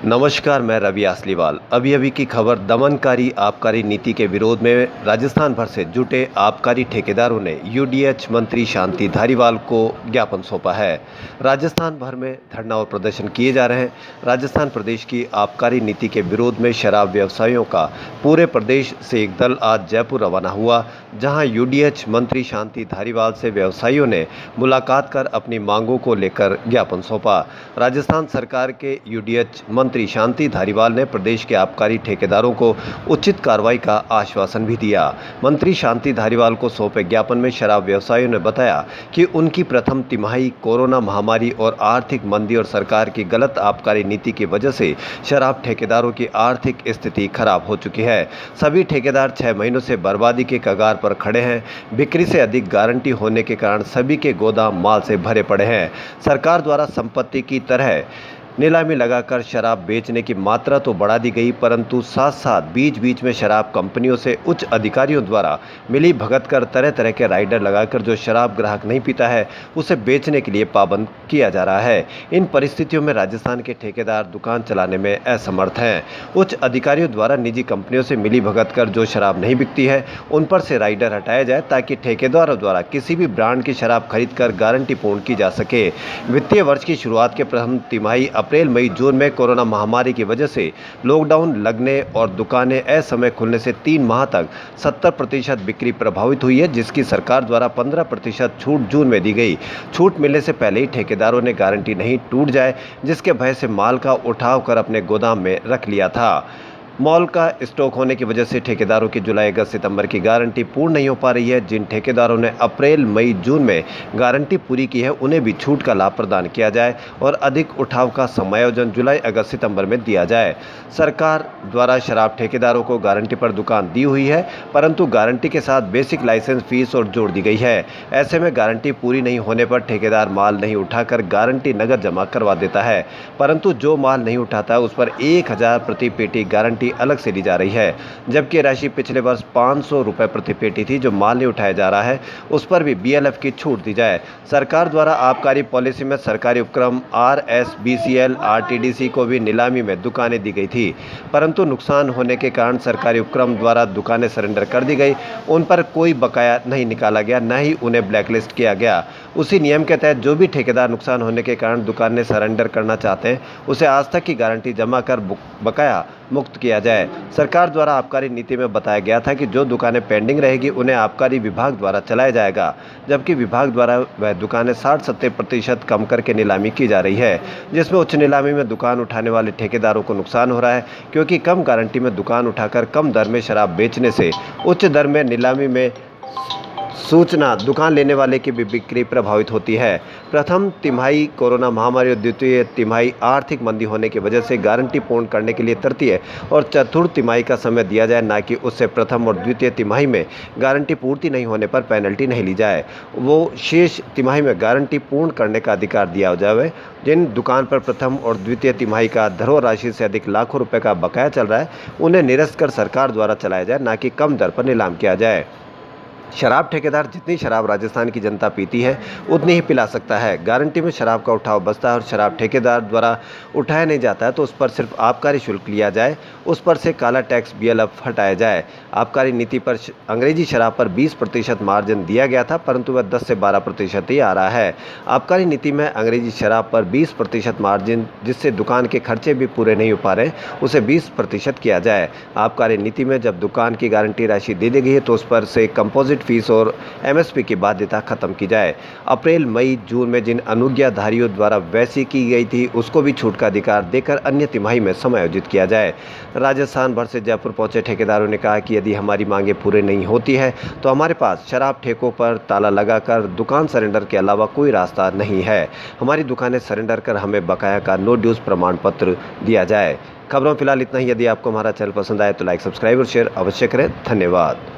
नमस्कार, मैं रवि आसलीवाल। अभी अभी की खबर, दमनकारी आबकारी नीति के विरोध में राजस्थान भर से जुटे आबकारी ठेकेदारों ने यूडीएच मंत्री शांति धारीवाल को ज्ञापन सौंपा है। राजस्थान भर में धरना और प्रदर्शन किए जा रहे हैं। राजस्थान प्रदेश की आबकारी नीति के विरोध में शराब व्यवसायियों का पूरे प्रदेश से एक दल आज जयपुर रवाना हुआ, जहां यूडीएच मंत्री शांति धारीवाल से व्यवसायियों ने मुलाकात कर अपनी मांगों को लेकर ज्ञापन सौंपा। राजस्थान सरकार के यूडीएच मंत्री शांति धारीवाल ने प्रदेश के आबकारी ठेकेदारों को उचित कार्रवाई का आश्वासन भी दिया। मंत्री शांति धारीवाल को सौंपे ज्ञापन में शराब व्यवसायियों ने बताया कि उनकी प्रथम तिमाही कोरोना महामारी और आर्थिक मंदी और सरकार की गलत आबकारी नीति की वजह से शराब ठेकेदारों की आर्थिक स्थिति खराब हो चुकी है। सभी ठेकेदार 6 महीनों से बर्बादी के कगार पर खड़े हैं। बिक्री से अधिक गारंटी होने के कारण सभी के गोदाम माल से भरे पड़े हैं। सरकार द्वारा संपत्ति की तरह नीलामी लगाकर शराब बेचने की मात्रा तो बढ़ा दी गई, परंतु साथ साथ बीच बीच में शराब कंपनियों से उच्च अधिकारियों द्वारा मिली भगत कर तरह तरह के राइडर लगाकर जो शराब ग्राहक नहीं पीता है उसे बेचने के लिए पाबंद किया जा रहा है। इन परिस्थितियों में राजस्थान के ठेकेदार दुकान चलाने में असमर्थ हैं। उच्च अधिकारियों द्वारा निजी कंपनियों से मिली भगत कर जो शराब नहीं बिकती है उन पर से राइडर हटाया जाए, ताकि ठेकेदारों द्वारा किसी भी ब्रांड की शराब खरीद कर गारंटी पूर्ण की जा सके। वित्तीय वर्ष की शुरुआत के प्रथम तिमाही अप्रैल, मई, जून में कोरोना महामारी की वजह से लॉकडाउन लगने और दुकानें असमय खुलने से 3 माह तक 70% बिक्री प्रभावित हुई है, जिसकी सरकार द्वारा 15% छूट जून में दी गई। छूट मिलने से पहले ही ठेकेदारों ने गारंटी नहीं टूट जाए, जिसके भय से माल का उठाव कर अपने गोदाम में रख लिया था। मॉल का स्टॉक होने की वजह से ठेकेदारों की जुलाई, अगस्त, सितंबर की गारंटी पूर्ण नहीं हो पा रही है। जिन ठेकेदारों ने अप्रैल, मई, जून में गारंटी पूरी की है उन्हें भी छूट का लाभ प्रदान किया जाए और अधिक उठाव का समायोजन जुलाई, अगस्त, सितंबर में दिया जाए। सरकार द्वारा शराब ठेकेदारों को गारंटी पर दुकान दी हुई है, परंतु गारंटी के साथ बेसिक लाइसेंस फीस और जोड़ दी गई है। ऐसे में गारंटी पूरी नहीं होने पर ठेकेदार माल नहीं उठाकर गारंटी नगद जमा करवा देता है, परंतु जो माल नहीं उठाता है उस पर 1000 प्रति पेटी गारंटी अलग से ली जा रही है, जबकि राशि पिछले वर्ष 500 रुपए प्रति पेटी थी। जो माल नहीं उठाया जा रहा है उस पर भी बीएलएफ की छूट दी जाए। सरकार द्वारा आबकारी पॉलिसी में सरकारी उपक्रम आरएसबीसीएल, आरटीडीसी को भी नीलामी में दुकानें दी गई थी, परंतु नुकसान होने के कारण सरकारी उपक्रम द्वारा दुकानें सरेंडर कर दी गई। उन पर कोई बकाया नहीं निकाला गया, न ही उन्हें ब्लैकलिस्ट किया गया। उसी नियम के तहत जो भी ठेकेदार नुकसान होने के कारण दुकानें सरेंडर करना चाहते हैं उसे आज तक की गारंटी जमा कर बकाया मुक्त किया जाए। सरकार द्वारा आबकारी नीति में बताया गया था कि जो दुकानें पेंडिंग रहेगी उन्हें आबकारी विभाग द्वारा चलाया जाएगा, जबकि विभाग द्वारा वह दुकानें 60-70% कम करके नीलामी की जा रही है, जिसमें उच्च नीलामी में दुकान उठाने वाले ठेकेदारों को नुकसान हो रहा है, क्योंकि कम गारंटी में दुकान उठाकर कम दर में शराब बेचने से उच्च दर में नीलामी में सूचना दुकान लेने वाले की भी बिक्री प्रभावित होती है। प्रथम तिमाही कोरोना महामारी और द्वितीय तिमाही आर्थिक मंदी होने की वजह से गारंटी पूर्ण करने के लिए तृतीय और चतुर्थ तिमाही का समय दिया जाए, ना कि उससे प्रथम और द्वितीय तिमाही में गारंटी पूर्ति नहीं होने पर पेनल्टी नहीं ली जाए। वो शेष तिमाही में गारंटी पूर्ण करने का अधिकार दिया जाए। जिन दुकान पर प्रथम और द्वितीय तिमाही का धरोहर राशि से अधिक लाखों रुपए का बकाया चल रहा है उन्हें निरस्त कर सरकार द्वारा चलाया जाए, ना कि कम दर पर नीलाम किया जाए। शराब ठेकेदार जितनी शराब राजस्थान की जनता पीती है उतनी ही पिला सकता है। गारंटी में शराब का उठाव बचता है और शराब ठेकेदार द्वारा उठाया नहीं जाता है तो उस पर सिर्फ आबकारी शुल्क लिया जाए, उस पर से काला टैक्स बीएलएफ हटाया जाए। आबकारी नीति पर अंग्रेजी शराब पर 20% मार्जिन दिया गया था, परंतु वह 10 से 12% ही आ रहा है। आबकारी नीति में अंग्रेजी शराब पर 20% मार्जिन, जिससे दुकान के खर्चे भी पूरे नहीं हो पा रहे, उसे 20% किया जाए। आबकारी नीति में जब दुकान की गारंटी राशि दे दी गई है तो उस पर से कंपोजिट फीस और एमएसपी की बाध्यता खत्म की जाए। अप्रैल, मई, जून में जिन अनुज्ञाधारियों द्वारा वैसी की गई थी उसको भी छूट का अधिकार देकर अन्य तिमाही में समायोजित किया जाए। राजस्थान भर से जयपुर पहुंचे ठेकेदारों ने कहा कि यदि हमारी मांगे पूरी नहीं होती है तो हमारे पास शराब ठेकों पर ताला लगाकर दुकान सरेंडर के अलावा कोई रास्ता नहीं है। हमारी दुकानें सरेंडर कर हमें बकाया का नो ड्यूज प्रमाण पत्र दिया जाए। खबरों फिलहाल इतना ही। यदि आपको हमारा चैनल पसंद आए तो लाइक, सब्सक्राइब और शेयर अवश्य करें। धन्यवाद।